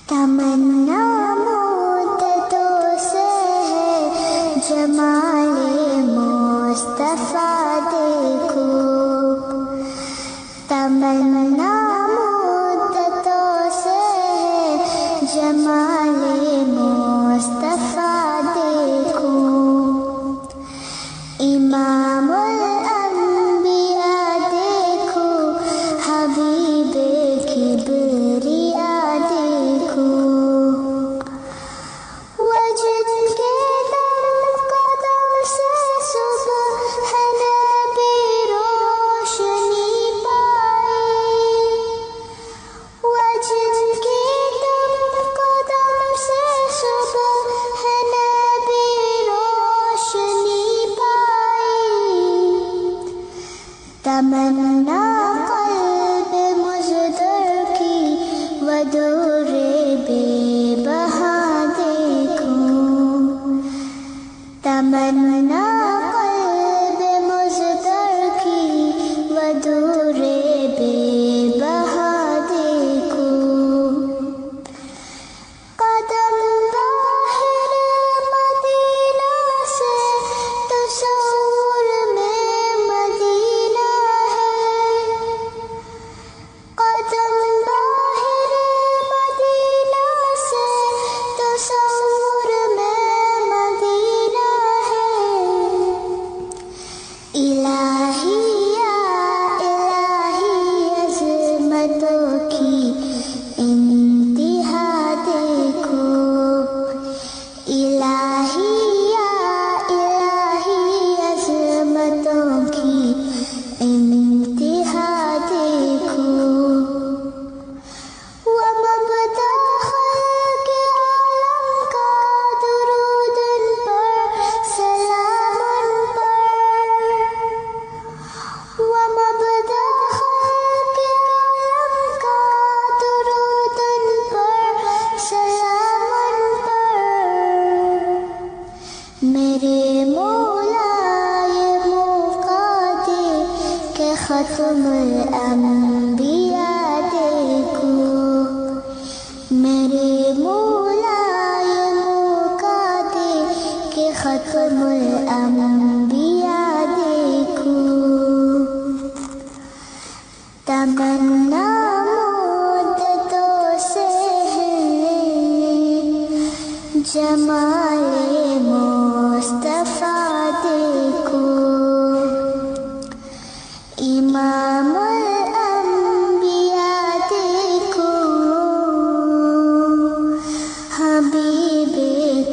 تمنا مدتوں سے ہے جمال مصطفیٰ دیکھو، تمنا مدتوں سے ہے جمال مصطفیٰ دیکھو، امام الانبیاء دیکھو، حبیب کبریا دیکھو، وجد کے در قدم سے صبح ہے نبی روشنی پائی، وجد کے در قدم سے صبح ہے نبی روشنی پائی، تمنا قلب مزدر کی ودور بے بہا دیکھو، تمنا قلب مزدر کی ودور بے بہا دیکھو، قدم باہر مدینہ سے تصور میں مدینہ ہے، قدم باہر مدینہ سے تصور میں مدینہ ہے، الہی یا الہی عظمتوں کی انتہا دیکھو، الہی یا الہی عظمتوں کی انتہا دیکھو، ومبدأ خلق عالم کا درود ان پر سلام ان پر، ومبدأ خلق عالم کا درود ان پر سلام ان پر، میرے مولا یہ موقع دے کہ ختم الانبیاء دیکھو، میرے مولا یہ موقع دے کہ ختم الانبیاء دیکھو، تمنا مدتوں سے ہے جمال مصطفیٰ دیکھو، امام الانبیاء دیکھو، حبیب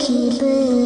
کبریا